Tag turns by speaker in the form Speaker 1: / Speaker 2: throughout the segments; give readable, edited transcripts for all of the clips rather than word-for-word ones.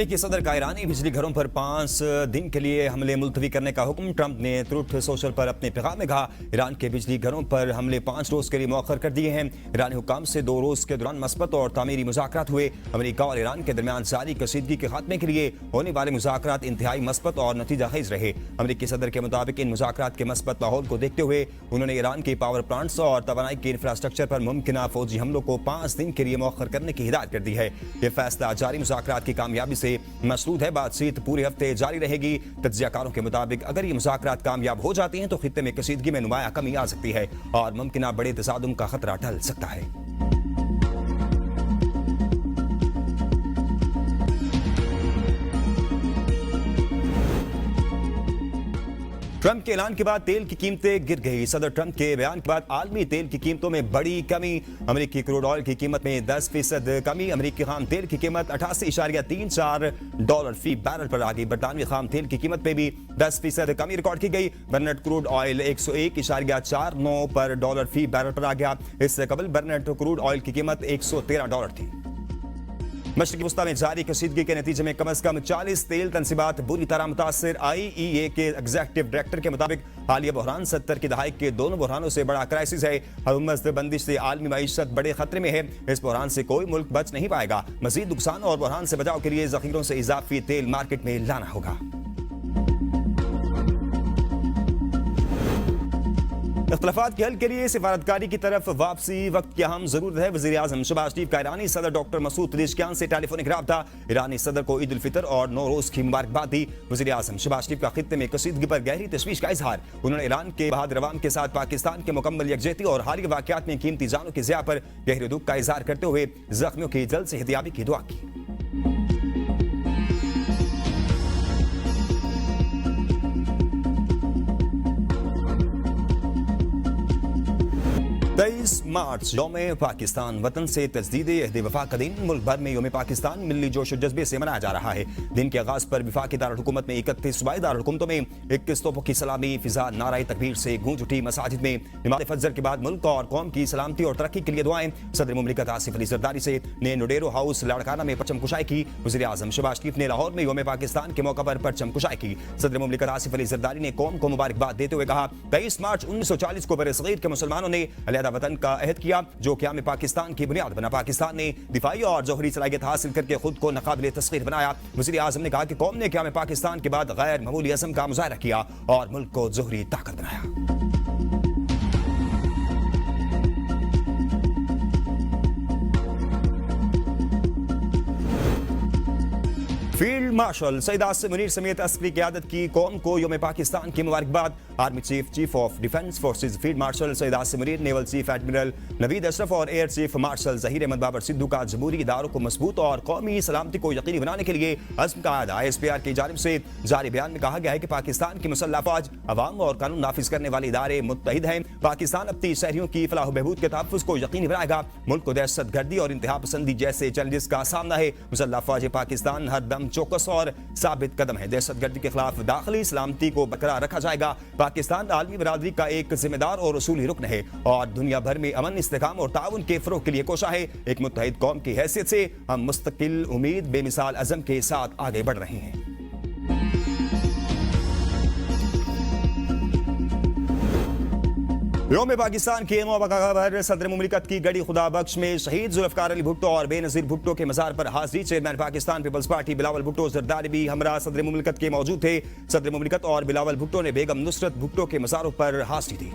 Speaker 1: अमेरिकी सदर का ईरानी बिजली घरों पर 5 दिन के लिए हमले मुलतवी करने का हुक्म। ट्रंप ने ट्रूथ सोशल पर अपने पैगाम में कहा, ईरान के बिजली घरों पर हमले 5 रोज के लिए मौखर कर दिए हैं। ईरानी हुक्काम से 2 रोज के दौरान मस्बत और तामीरी मुज़ाकरात हुए। अमेरिका और ईरान के दरमियान जारी कशीदगी के खात्मे के लिए होने वाले मुज़ाकरात इंतहाई मस्बत और नतीजा खेज रहे। अमेरिकी सदर के मुताबिक इन मुज़ाकरात के मस्बत माहौल को देखते हुए उन्होंने ईरान के पावर प्लांट्स और तवानाई के इंफ्रास्ट्रक्चर पर मुमकिन फौजी हमलों को 5 दिन के लिए मौखर करने की हिदायत कर दी है। यह फैसला जारी मुज़ाकरात की कामयाबी से मसरूद है। बातचीत पूरे हफ्ते जारी रहेगी। तज्जियाकारों के मुताबिक अगर ये मुज़ाकरात कामयाब हो जाते हैं तो खित्ते में कशीदगी में नुमाया कमी आ सकती है और मुमकिन बड़े तसादुम का खतरा टल सकता है। ट्रंप के ऐलान के बाद तेल की कीमतें गिर गई। सदर ट्रंप के बयान के बाद आलमी तेल की कीमतों में बड़ी कमी। अमेरिकी क्रूड ऑयल की कीमत में 10% कमी। अमेरिकी खाम तेल की कीमत $88.34 फी बैरल पर आ गई। बरतानवी खाम तेल की कीमत में भी 10% कमी रिकॉर्ड की गई। बर्नेट क्रूड ऑयल $101.49 पर डॉलर फी बैरल पर आ गया। इससे कबल बर्नेट क्रूड ऑयल की कीमत $113 थी। मशरक़ी वस्ता में जारी कशीदगी के नतीजे में कम से कम 40 तेल तनसीबात बुरी तरह मुतासर। IEA के एग्जीक्यूटिव डायरेक्टर के मुताबिक हालिया बहरान 70 की दहाई के दोनों बहरानों से बड़ा क्राइसिस है। हुकूमत बंदिश से आलमी मईशत बड़े खतरे में है। इस बहरान से कोई मुल्क बच नहीं पाएगा। मजीद नुकसान और बहरान से बचाव के लिए जखीरों से इजाफी तेल मार्केट में लाना होगा। इख्तलाफात के हल के लिए सिफारतकारी की तरफ वापसी वक्त की अहम जरूरत है। वज़ीर आज़म शहबाज शरीफ का ईरानी सदर डॉक्टर मसूद पेज़ेशकियान से टेलीफोनिक राब्ता। ईरानी सदर को ईद उल फितर और नौरोज की मुबारकबाद दी। वज़ीर आज़म शहबाज शरीफ का खित्ते में कशीदगी पर गहरी तशवीश का इजहार। उन्होंने ईरान के बहादुर अवाम के साथ पाकिस्तान के मुकम्मल यकजहती और हालिया वाक़यात में कीमती जानों की ज़िया पर गहरे दुख का इजहार करते हुए जख्मियों की जल्द सेहतयाबी की दुआ की। 23 मार्च यौम पाकिस्तान वतन से तजदीद अहद वफा का दिन। मुल्क भर में यौम पाकिस्तान मिली जोश जज्बे से मनाया जा रहा है। दिन के आगाज पर विफाकी दारुल-हुकूमत में 31 सूबाई दारुल-हुकूमतों में 21 तोपों की सलामी फिजा नाराए तकबीर से गूंज उठी। मसाजिद में नमाज़ फजर के बाद मुल्क और कौम की सलामती और तरक्की के लिए दुआएं। सदर मुमलिकत आसिफ अली जरदारी से ने नोडेरो हाउस लाड़काना में परचम कुशाई की। वज़ीर आज़म शहबाज शरीफ ने लाहौर में यौम पाकिस्तान के मौके पर परचम कुशाई की। सदर मुमलिकत आसिफ अली जरदारी ने कौम को मुबारकबाद देते हुए कहा, 23 मार्च 1940 को बरसगीर के मुसलमानों ने अलहदा वतन का अहद किया जो क़याम पाकिस्तान की बुनियाद बना। पाकिस्तान ने दिफाई और जौहरी सलाहियत हासिल करके खुद को नाकाबिले तस्खीर बनाया। वज़ीर आज़म ने कहा कि कौम ने क़याम पाकिस्तान के बाद गैर मामूली अज़म का मुज़ाहरा किया और मुल्क को जौहरी ताकत बनाया। फील्ड मार्शल सईद आसिम मुनीर समेत अस्करी क़यादत की कौम को यौम पाकिस्तान की मुबारकबाद। Army chief, chief of defence forces field marshal Syed Asim Munir, naval chief admiral Naveed Ashraf और air chief marshal Zaheer Ahmed Babar Sidhu का जमहूरी इदारों को मजबूत और कौमी सलामती को यकीनी बनाने के लिए अज़्म का अदा। ISPR की जानिब से जारी बयान में कहा गया है कि पाकिस्तान की मुसल्लह फौज, अवाम और कानून नाफिज करने वाले इदारे मुत्तहिद हैं। पाकिस्तान अपनी शहरियों की फलाह व बहबूद के तहफ़्फ़ुज़ को यकीनी बनाएगा। मुल्क को दहशत गर्दी और इंतहा पसंदी जैसे चैलेंजेस का सामना है। मुसल्लह फौज पाकिस्तान हर दम चौकस और साबित कदम है। दहशत गर्दी के खिलाफ दाखिली सलामती को बरकरार रखा जाएगा। पाकिस्तान आलमी बरादरी का एक जिम्मेदार और उसूली रुकन है और दुनिया भर में अमन, इस्तेकाम और ताउन के फरोग के लिए कोशा है। एक मुत्तहिद कौम की हैसियत से हम मुस्तकिल, उम्मीद, बेमिसाल अज़म के साथ आगे बढ़ रहे हैं। यौम पाकिस्तान के मौका पर सदर मुमलिकत की गड़ी खुदा बख्श में शहीद जुल्फ़िकार अली भुट्टो और बेनज़ीर भुट्टो के मज़ार पर हाजिरी। Chairman Pakistan Peoples Party Bilawal Bhutto Zardari भी हमरा सदर मुमलिकत के मौजूद थे। सदर मुमलिकत और बिलावल भुट्टो ने बेगम नुसरत भुट्टो के मज़ारों पर हाजिरी दी।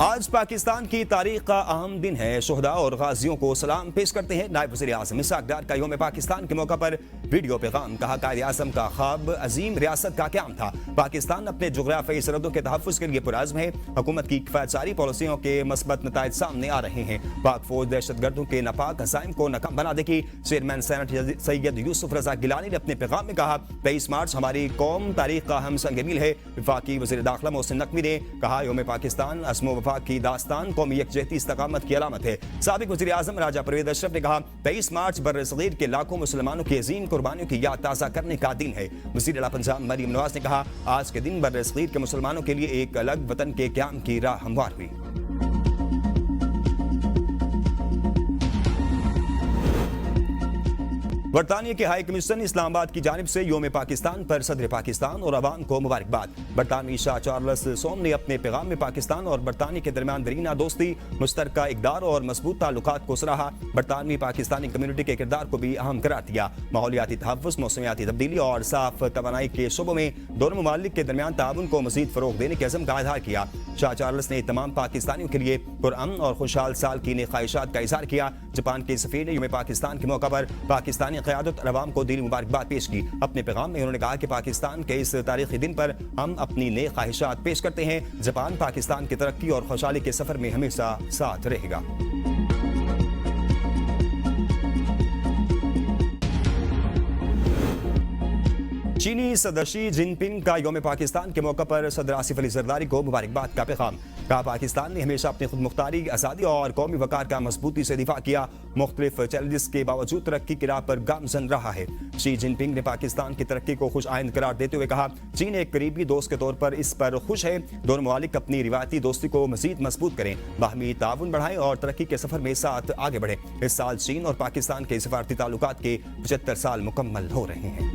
Speaker 1: आज पाकिस्तान की तारीख का अहम दिन है। शोहदा और गाजियों को सलाम पेश करते हैं। नायब वज़ीर आज़म इसहाक़ डार का यौम पाकिस्तान के मौके पर वीडियो पैगाम। कहा, कायद आज़म का ख्वाब अजीम रियासत का क़याम था। पाकिस्तान अपने जोग्राफियाई सरहदों के तहफ़्फ़ुज़ के लिए पुरअज़्म है। हुकूमत की किफ़ायतसारी पॉलिसियों के मस्बत नताइज सामने आ रहे हैं। पाक फौज दहशतगर्दों के नापाक अज़ाइम को नाकाम बना देगी। चेयरमैन सेनेट सैयद यूसुफ रज़ा गिलानी ने अपने पैगाम में कहा, 23 मार्च हमारी कौम तारीख का हम संग मील है। वफाकी वज़ीर दाखिला मोहसिन नकवी ने कहा, यौम पाकिस्तान अस्मो वफा की दास्तान कौमी यकजहती इस्तकामत की अलामत है। साबिक वज़ीर आज़म राजा परवेज़ अशरफ ने कहा, 23 मार्च बर्र-ए-सग़ीर के लाखों मुसलमानों की अजीम कुर्बानियों की याद ताज़ा करने का दिन है। वज़ीर आला पंजाब मरियम नवाज ने कहा, आज के दिन बर्र-ए-सग़ीर के मुसलमानों के लिए एक अलग वतन के क़याम की राह हमवार हुई। बरतानिया के हाई कमीशन इस्लामाबाद की जानिब से योम पाकिस्तान पर सदर पाकिस्तान और अवाम को मुबारकबाद। बरतानवी शाह चार्ल्स सोम ने अपने पैगाम में पाकिस्तान और बरतानिया के दरमियान दरीना दोस्ती, मुश्तरका इक़दार और मजबूत ताल्लुकात को सराहा। बरतानवी पाकिस्तानी कम्युनिटी के किरदार को भी अहम करार दिया। माहौलियाती तहफ़्फ़ुज़, मौसमियाती तब्दीली और साफ तवानाई के शोबों में दोनों ममालिक के दरमियान ताउन को मज़ीद फ़रोग़ देने के अज़्म का इज़हार किया। शाह चार्ल्स ने तमाम पाकिस्तानियों के लिए पुरअमन और खुशहाल साल की नेक ख्वाहिशात का इज़हार किया। जापान के सफ़ीर ने योम पाकिस्तान के मौका पर पाकिस्तानी क़यादत और अवाम को दिली मुबारकबाद पेश की। अपने पैगाम में उन्होंने कहा कि पाकिस्तान के इस तारीख़ी दिन पर हम अपनी नेक ख्वाहिशात पेश करते हैं। जापान पाकिस्तान की तरक्की और खुशहाली के सफ़र में हमेशा साथ रहेगा। चीनी सदर शी जिनपिंग का योम पाकिस्तान के मौका पर सदर आसिफ अली जरदारी को मुबारकबाद का पैगाम। कहा, पाकिस्तान ने हमेशा अपनी खुद मुख्तारी, आज़ादी और कौमी वकार का मजबूती से दिफा किया। मुख्तलिफ चैलेंजेस के बावजूद तरक्की की राह पर गामजन रहा है। शी जिनपिंग ने पाकिस्तान की तरक्की को खुश आइंद करार देते हुए कहा, चीन एक करीबी दोस्त के तौर पर इस पर खुश है। दोनों ममालिक अपनी रिवायती दोस्ती को मजीद मजबूत करें, बाहमी ताउन बढ़ाएं और तरक्की के सफर में साथ आगे बढ़ें। इस साल चीन और पाकिस्तान के सफारती ताल्लुकात के 75 साल मुकम्मल हो रहे हैं।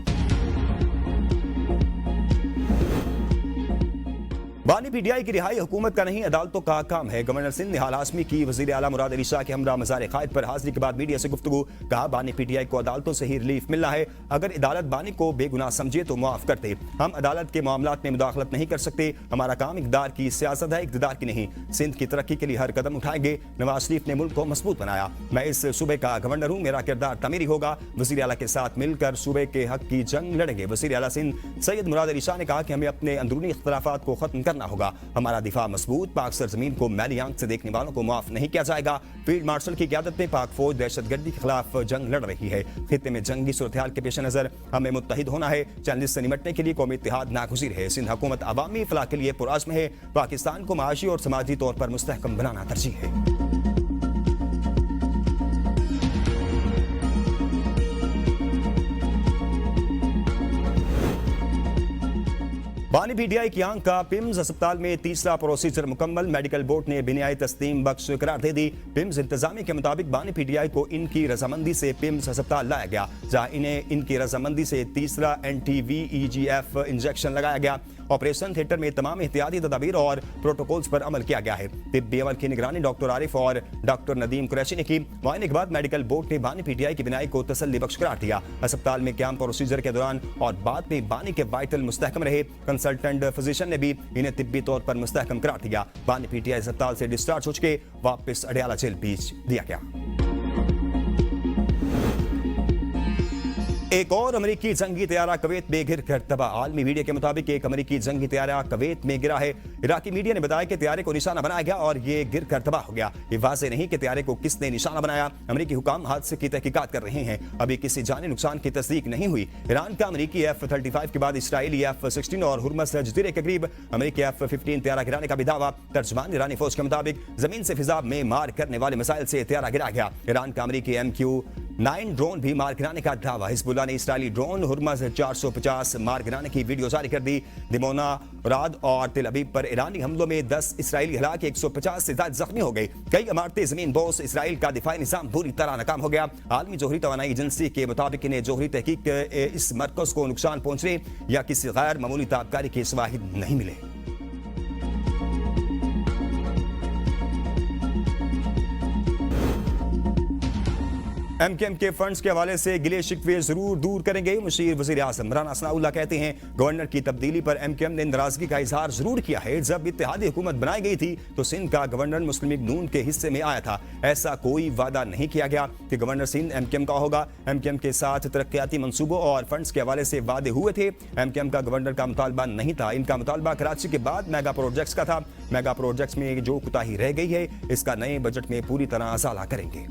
Speaker 1: बानी पीटीआई की रिहाई हुकूमत का नहीं, अदालतों का काम है। गवर्नर सिंध ने हाल हाशमी की वज़ीर आला मुराद अली शाह के हमरा मज़ार क़ायद पर हाजिरी के बाद मीडिया से गुफ्तगू। कहा, बानी पीटीआई को अदालतों से ही रिलीफ मिलना है। अगर अदालत बानी को बेगुनाह समझे तो मुआफ करते। हम अदालत के मामलात में मुदाखलत नहीं कर सकते। हमारा काम इक़्तिदार की सियासत है, इक़्तिदार की नहीं। सिंध की तरक्की के लिए हर कदम उठाएंगे। नवाज शरीफ ने मुल्क को मजबूत बनाया। मैं इस सूबे का गवर्नर हूँ, मेरा किरदार तमीरी होगा। वज़ीर आला के साथ मिलकर सूबे के हक की जंग लड़ेंगे। वज़ीर आला सिंध सैयद मुराद अली शाह ने कहा कि हमें अपने अंदरूनी इख्तलाफात को खत्म करना होगा। हमारा दिफा मजबूत, पाक सरजमीन को मैली आंख से देखने वालों को माफ नहीं किया जाएगा। फील्ड मार्शल की क़यादत में पाक फौज दहशतगर्दी के खिलाफ जंग लड़ रही है। खित्ते में जंगी सूरत-ए-हाल के पेश नजर हमें मुत्तहिद होना है। चैलेंज से निपटने के लिए कौमी इत्तेहाद नागुज़ीर है। सिंध हुकूमत अवामी फलाह के लिए पुरअज़्म है। पाकिस्तान को माशी और समाजी तौर पर मुस्तहकम बनाना तरजीह है। बानी पीटीआई की आंख का पिम्स अस्पताल में तीसरा प्रोसीजर मुकम्मल। मेडिकल बोर्ड ने बिनियाई तस्लीम बख्श करार दे दी। पिम्स इंतजामिया के मुताबिक बानी पीटीआई को इनकी रजामंदी से पिम्स अस्पताल लाया गया, जहां इन्हें इनकी रजामंदी से तीसरा NTVEGF इंजेक्शन लगाया गया। ऑपरेशन थिएटर में तमाम एहतियाती तदाबीर और प्रोटोकॉल्स पर अमल किया गया है। तिब्बी अमल की निगरानी डॉक्टर आरिफ और डॉक्टर नदीम कुरैशी ने की। मुआयने के बाद मेडिकल बोर्ड ने बानी पीटीआई की बिनाई को तसल्ली बख्श करार दिया। अस्पताल में कैंप प्रोसीजर के दौरान और बाद में बानी के वाइटल मुस्तहकम रहे। कंसल्टेंट फिजिशियन ने भी इन्हें तिब्बी तौर पर मुस्तहकम करार दिया। बानी पीटीआई अस्पताल से डिस्चार्ज हो चुके वापस अडयाला जेल भेज दिया गया। एक और अमेरिकी जंगी तैयारा कवैत में गिर कर तबाह। आलमी मीडिया के मुताबिक एक अमेरिकी जंगी तैयारा कवैत में गिरा है। इराकी मीडिया ने बताया कि तैयारे को निशाना बनाया गया और ये गिर कर तबाह हो गया। ये वाज़ेह नहीं कि तैयारे को किसने निशाना बनाया। अमेरिकी हुकाम हादसे की तहकीकात कर रहे हैं। अभी किसी जानी नुकसान की तस्दीक नहीं हुई। ईरान का अमेरिकी F-35 के बाद इसराइली F-16 और हुर्मस जजीरे के करीब अमेरिकी F-15 तैयारा गिराने का भी दावा। तर्जमान ईरानी फौज के मुताबिक जमीन से फिजा में मार करने वाले मिसाइल से तैयारा गिरा गया। ईरान का अमेरिकी MQ-9 ड्रोन भी मार गिराने का दावा। हिजबुल्लाह ने इसराइली ड्रोन हुर्मस 450 मार गिराने की वीडियो जारी कर दी। दिमोना, राद और तिल अबीब पर ईरानी हमलों में 10 इसराइली हलाक, 150 से ज्यादा जख्मी हो गए। कई इमारतें जमीन बोस। इसराइल का दिफाई निजाम बुरी तरह नाकाम हो गया। आलमी जोहरी तवानाई एजेंसी के मुताबिक इन्हें जोहरी तहकीक इस मरकज को नुकसान पहुंचने या किसी गैर मामूली ताबकारी के शवाहिद नहीं मिले। MKM के फंड्स के हवाले से गिले शिकवे जरूर दूर करेंगे। मुशीर वज़ीर आज़म राना सनाउल्लाह कहते हैं, गवर्नर की तब्दीली पर MKM ने नाराजगी का इजहार जरूर किया है। जब इत्तेहादी हुकूमत बनाई गई थी तो सिंध का गवर्नर मुस्लिम लीग नून के हिस्से में आया था। ऐसा कोई वादा नहीं किया गया कि गवर्नर सिंध MKM का होगा। MKM के साथ तरक्याती मंसूबों और फंड्स के हवाले से वादे हुए थे। MKM का गवर्नर का मुतालबा नहीं था। इनका मुतालबा कराची के बाद मेगा प्रोजेक्ट्स का था। मेगा प्रोजेक्ट्स में जो कोताही रह गई है इसका नए बजट में पूरी तरह अजाला करेंगे।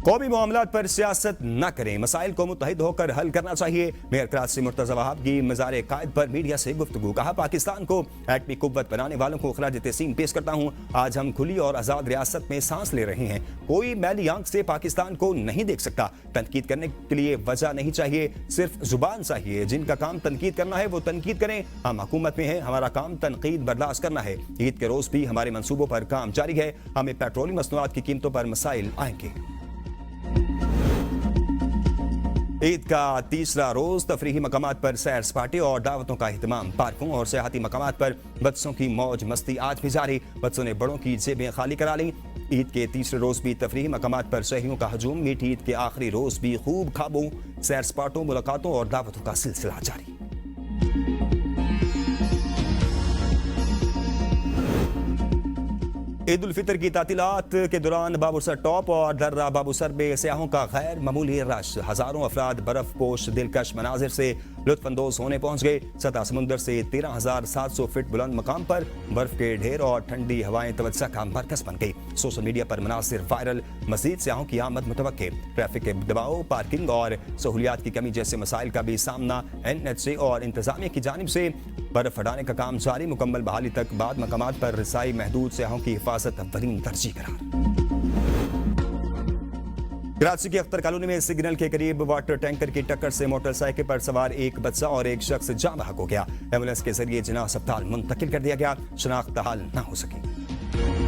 Speaker 1: कौमी मामलात पर सियासत न करें, मसाइल को मुत्तहिद होकर हल करना चाहिए। मेयर कराची मुर्तज़ा वहाब की मज़ार कायद पर मीडिया से गुफ्तगू। कहा, पाकिस्तान को एटमी कुव्वत बनाने वालों को खराज तहसीन पेश करता हूँ। आज हम खुली और आज़ाद रियासत में सांस ले रहे हैं। कोई मैली आंख से पाकिस्तान को नहीं देख सकता। तनकीद करने के लिए वजह नहीं चाहिए, सिर्फ जुबान चाहिए। जिनका काम तनकीद करना है वो तनकीद करें। हम हुकूमत में हैं, हमारा काम तनकीद बर्दाश्त करना है। ईद के रोज भी हमारे मंसूबों पर काम जारी है। हमें पेट्रोलियम मसनूआत की कीमतों पर मसाइल आएंगे। ईद का तीसरा रोज तफरीही मकामात पर सैर सपाटे और दावतों का अहतमाम। पार्कों और सियाहती मकामात पर बच्चों की मौज मस्ती आज भी जारी। बच्चों ने बड़ों की जेबें खाली करा ली। ईद के तीसरे रोज भी तफरीही मकामात पर सैहियों का हजूम। मीठी ईद के आखिरी रोज भी खूब खाबों, सैर सपाटों, मुलाकातों और दावतों का सिलसिला जारी। ईद उल फितर की तातीलात के दौरान बाबूसर टॉप और दर्रा बाबूसर में सयाहों का गैर मामूली रश। हजारों अफराद बर्फ पोश दिलकश मनाजिर से लुत्फानंदोज होने पहुंच गए। सतह समुंदर से 13,700 फीट बुलंद मकाम पर बर्फ के ढेर और ठंडी हवाएं तवज्जो का मरकज बन गई। सोशल मीडिया पर मनासिर वायरल। मजीद सयाहों की आमद मुतवक्के। ट्रैफिक के दबाव, पार्किंग और सहूलियात की कमी जैसे मसाइल का भी सामना। NHA और इंतजामिया की जानिब से बर्फ हटाने का काम जारी। मुकम्मल बहाली तक बाद मकामात पर रसाई महदूद। सयाहों की हिफाजत अव्वलीन तरजीह करार। कराची की अख्तर कॉलोनी में सिग्नल के करीब वाटर टैंकर की टक्कर से मोटरसाइकिल पर सवार एक बच्चा और एक शख्स जान बहक हो गया। एम्बुलेंस के जरिए जिना अस्पताल मुंतकिल कर दिया गया। शनाख्त हाल न हो सकी।